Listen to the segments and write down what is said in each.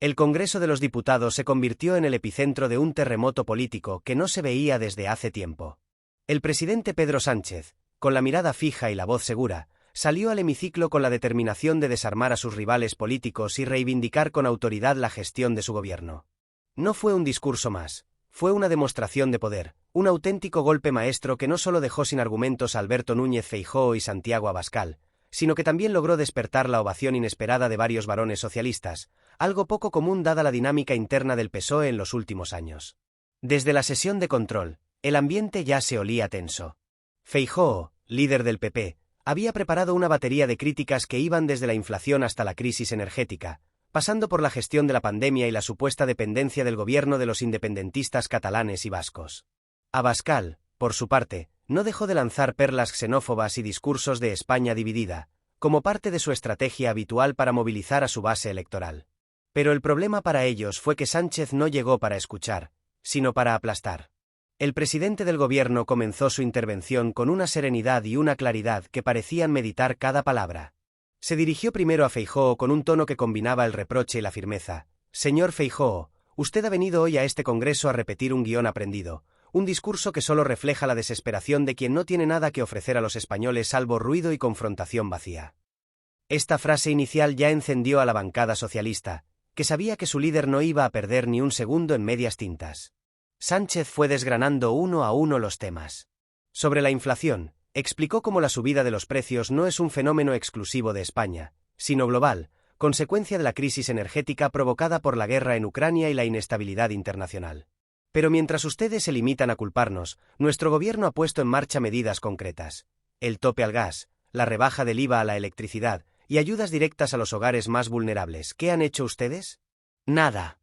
El Congreso de los Diputados se convirtió en el epicentro de un terremoto político que no se veía desde hace tiempo. El presidente Pedro Sánchez, con la mirada fija y la voz segura, salió al hemiciclo con la determinación de desarmar a sus rivales políticos y reivindicar con autoridad la gestión de su gobierno. No fue un discurso más, fue una demostración de poder, un auténtico golpe maestro que no solo dejó sin argumentos a Alberto Núñez Feijóo y Santiago Abascal, sino que también logró despertar la ovación inesperada de varios varones socialistas, algo poco común dada la dinámica interna del PSOE en los últimos años. Desde la sesión de control, el ambiente ya se olía tenso. Feijóo, líder del PP, había preparado una batería de críticas que iban desde la inflación hasta la crisis energética, pasando por la gestión de la pandemia y la supuesta dependencia del gobierno de los independentistas catalanes y vascos. Abascal, por su parte, no dejó de lanzar perlas xenófobas y discursos de España dividida, como parte de su estrategia habitual para movilizar a su base electoral. Pero el problema para ellos fue que Sánchez no llegó para escuchar, sino para aplastar. El presidente del gobierno comenzó su intervención con una serenidad y una claridad que parecían meditar cada palabra. Se dirigió primero a Feijóo con un tono que combinaba el reproche y la firmeza. Señor Feijóo, usted ha venido hoy a este congreso a repetir un guión aprendido, un discurso que solo refleja la desesperación de quien no tiene nada que ofrecer a los españoles salvo ruido y confrontación vacía. Esta frase inicial ya encendió a la bancada socialista, que sabía que su líder no iba a perder ni un segundo en medias tintas. Sánchez fue desgranando uno a uno los temas. Sobre la inflación, explicó cómo la subida de los precios no es un fenómeno exclusivo de España, sino global, consecuencia de la crisis energética provocada por la guerra en Ucrania y la inestabilidad internacional. Pero mientras ustedes se limitan a culparnos, nuestro gobierno ha puesto en marcha medidas concretas: el tope al gas, la rebaja del IVA a la electricidad y ayudas directas a los hogares más vulnerables. ¿Qué han hecho ustedes? Nada.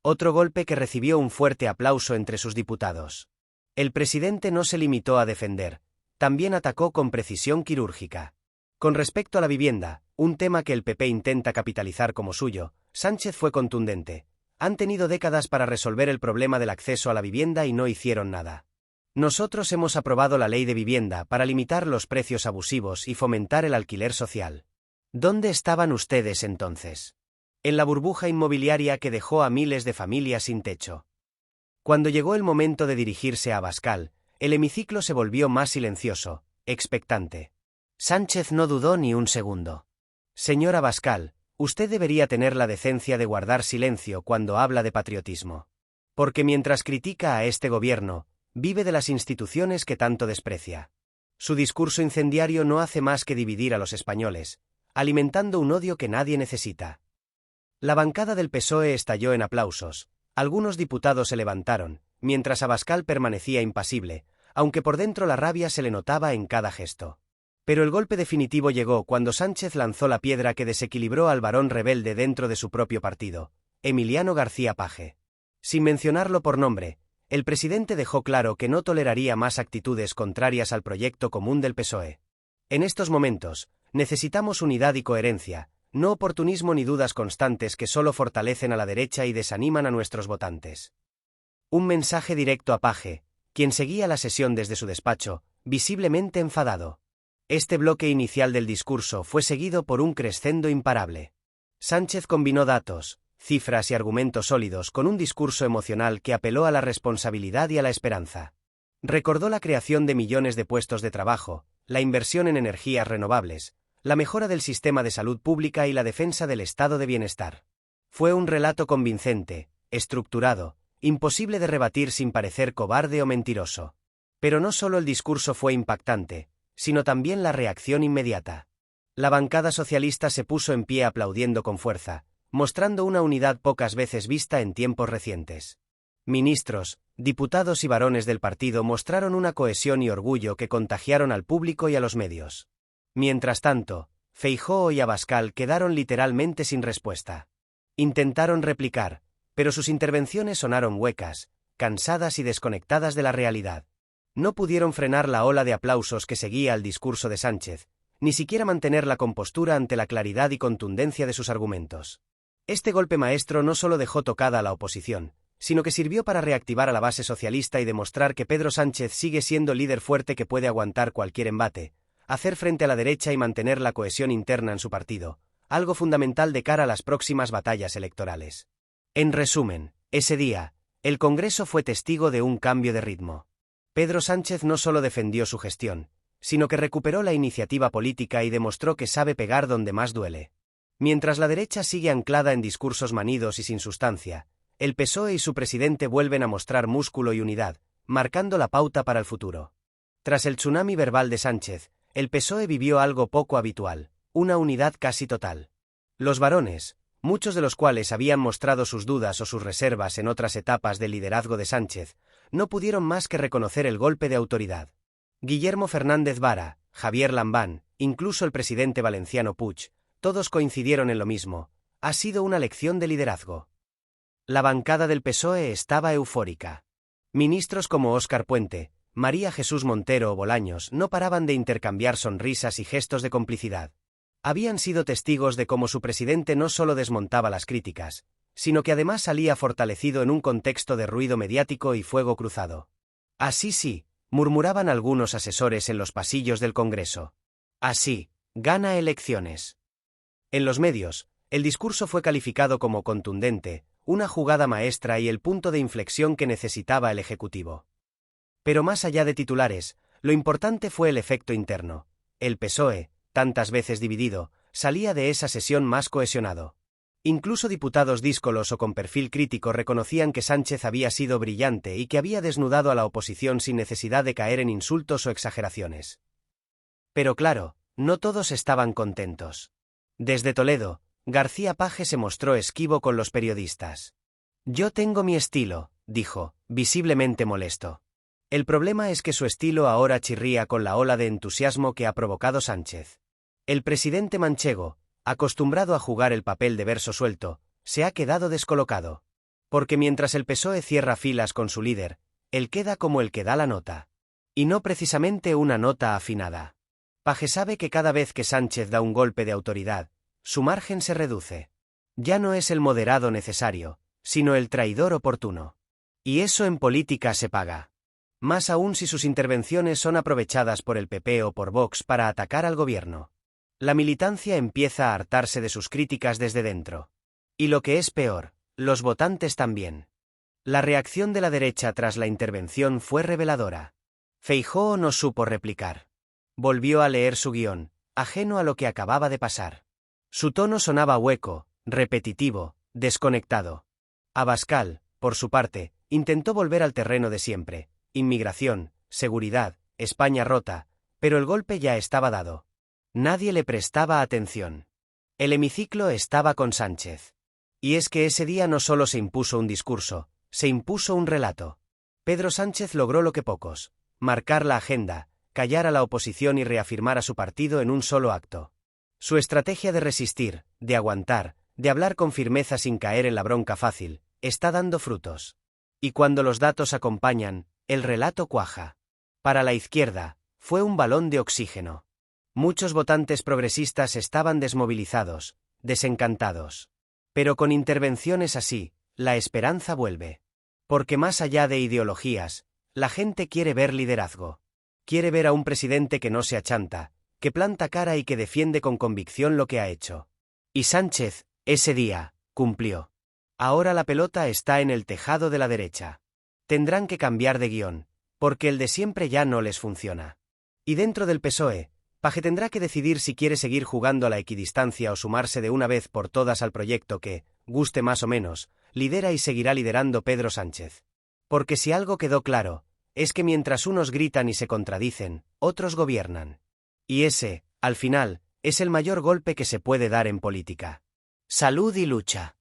Otro golpe que recibió un fuerte aplauso entre sus diputados. El presidente no se limitó a defender, también atacó con precisión quirúrgica. Con respecto a la vivienda, un tema que el PP intenta capitalizar como suyo, Sánchez fue contundente. Han tenido décadas para resolver el problema del acceso a la vivienda y no hicieron nada. Nosotros hemos aprobado la ley de vivienda para limitar los precios abusivos y fomentar el alquiler social. ¿Dónde estaban ustedes entonces? En la burbuja inmobiliaria que dejó a miles de familias sin techo. Cuando llegó el momento de dirigirse a Abascal, el hemiciclo se volvió más silencioso, expectante. Sánchez no dudó ni un segundo. Señor Abascal, usted debería tener la decencia de guardar silencio cuando habla de patriotismo. Porque mientras critica a este gobierno, vive de las instituciones que tanto desprecia. Su discurso incendiario no hace más que dividir a los españoles, alimentando un odio que nadie necesita. La bancada del PSOE estalló en aplausos, algunos diputados se levantaron, mientras Abascal permanecía impasible, aunque por dentro la rabia se le notaba en cada gesto. Pero el golpe definitivo llegó cuando Sánchez lanzó la piedra que desequilibró al varón rebelde dentro de su propio partido, Emiliano García Paje. Sin mencionarlo por nombre, el presidente dejó claro que no toleraría más actitudes contrarias al proyecto común del PSOE. En estos momentos, necesitamos unidad y coherencia, no oportunismo ni dudas constantes que solo fortalecen a la derecha y desaniman a nuestros votantes. Un mensaje directo a Paje, quien seguía la sesión desde su despacho, visiblemente enfadado. Este bloque inicial del discurso fue seguido por un crescendo imparable. Sánchez combinó datos, cifras y argumentos sólidos con un discurso emocional que apeló a la responsabilidad y a la esperanza. Recordó la creación de millones de puestos de trabajo, la inversión en energías renovables, la mejora del sistema de salud pública y la defensa del estado de bienestar. Fue un relato convincente, estructurado, imposible de rebatir sin parecer cobarde o mentiroso. Pero no solo el discurso fue impactante, sino también la reacción inmediata. La bancada socialista se puso en pie aplaudiendo con fuerza, mostrando una unidad pocas veces vista en tiempos recientes. Ministros, diputados y varones del partido mostraron una cohesión y orgullo que contagiaron al público y a los medios. Mientras tanto, Feijóo y Abascal quedaron literalmente sin respuesta. Intentaron replicar, pero sus intervenciones sonaron huecas, cansadas y desconectadas de la realidad. No pudieron frenar la ola de aplausos que seguía al discurso de Sánchez, ni siquiera mantener la compostura ante la claridad y contundencia de sus argumentos. Este golpe maestro no solo dejó tocada a la oposición, sino que sirvió para reactivar a la base socialista y demostrar que Pedro Sánchez sigue siendo líder fuerte que puede aguantar cualquier embate, hacer frente a la derecha y mantener la cohesión interna en su partido, algo fundamental de cara a las próximas batallas electorales. En resumen, ese día, el Congreso fue testigo de un cambio de ritmo. Pedro Sánchez no solo defendió su gestión, sino que recuperó la iniciativa política y demostró que sabe pegar donde más duele. Mientras la derecha sigue anclada en discursos manidos y sin sustancia, el PSOE y su presidente vuelven a mostrar músculo y unidad, marcando la pauta para el futuro. Tras el tsunami verbal de Sánchez, el PSOE vivió algo poco habitual, una unidad casi total. Los varones, muchos de los cuales habían mostrado sus dudas o sus reservas en otras etapas del liderazgo de Sánchez, no pudieron más que reconocer el golpe de autoridad. Guillermo Fernández Vara, Javier Lambán, incluso el presidente valenciano Puig, todos coincidieron en lo mismo: ha sido una lección de liderazgo. La bancada del PSOE estaba eufórica. Ministros como Óscar Puente, María Jesús Montero o Bolaños no paraban de intercambiar sonrisas y gestos de complicidad. Habían sido testigos de cómo su presidente no solo desmontaba las críticas, sino que además salía fortalecido en un contexto de ruido mediático y fuego cruzado. Así sí, murmuraban algunos asesores en los pasillos del Congreso. Así, gana elecciones. En los medios, el discurso fue calificado como contundente, una jugada maestra y el punto de inflexión que necesitaba el Ejecutivo. Pero más allá de titulares, lo importante fue el efecto interno. El PSOE, tantas veces dividido, salía de esa sesión más cohesionado. Incluso diputados díscolos o con perfil crítico reconocían que Sánchez había sido brillante y que había desnudado a la oposición sin necesidad de caer en insultos o exageraciones. Pero claro, no todos estaban contentos. Desde Toledo, García Page se mostró esquivo con los periodistas. «Yo tengo mi estilo», dijo, visiblemente molesto. El problema es que su estilo ahora chirría con la ola de entusiasmo que ha provocado Sánchez. El presidente manchego, acostumbrado a jugar el papel de verso suelto, se ha quedado descolocado. Porque mientras el PSOE cierra filas con su líder, él queda como el que da la nota. Y no precisamente una nota afinada. Page sabe que cada vez que Sánchez da un golpe de autoridad, su margen se reduce. Ya no es el moderado necesario, sino el traidor oportuno. Y eso en política se paga. Más aún si sus intervenciones son aprovechadas por el PP o por Vox para atacar al gobierno. La militancia empieza a hartarse de sus críticas desde dentro. Y lo que es peor, los votantes también. La reacción de la derecha tras la intervención fue reveladora. Feijóo no supo replicar. Volvió a leer su guión, ajeno a lo que acababa de pasar. Su tono sonaba hueco, repetitivo, desconectado. Abascal, por su parte, intentó volver al terreno de siempre: inmigración, seguridad, España rota, pero el golpe ya estaba dado. Nadie le prestaba atención. El hemiciclo estaba con Sánchez. Y es que ese día no solo se impuso un discurso, se impuso un relato. Pedro Sánchez logró lo que pocos: marcar la agenda, callar a la oposición y reafirmar a su partido en un solo acto. Su estrategia de resistir, de aguantar, de hablar con firmeza sin caer en la bronca fácil, está dando frutos. Y cuando los datos acompañan, el relato cuaja. Para la izquierda, fue un balón de oxígeno. Muchos votantes progresistas estaban desmovilizados, desencantados. Pero con intervenciones así, la esperanza vuelve. Porque más allá de ideologías, la gente quiere ver liderazgo. Quiere ver a un presidente que no se achanta, que planta cara y que defiende con convicción lo que ha hecho. Y Sánchez, ese día, cumplió. Ahora la pelota está en el tejado de la derecha. Tendrán que cambiar de guión, porque el de siempre ya no les funciona. Y dentro del PSOE, Page tendrá que decidir si quiere seguir jugando a la equidistancia o sumarse de una vez por todas al proyecto que, guste más o menos, lidera y seguirá liderando Pedro Sánchez. Porque si algo quedó claro, es que mientras unos gritan y se contradicen, otros gobiernan. Y ese, al final, es el mayor golpe que se puede dar en política. Salud y lucha.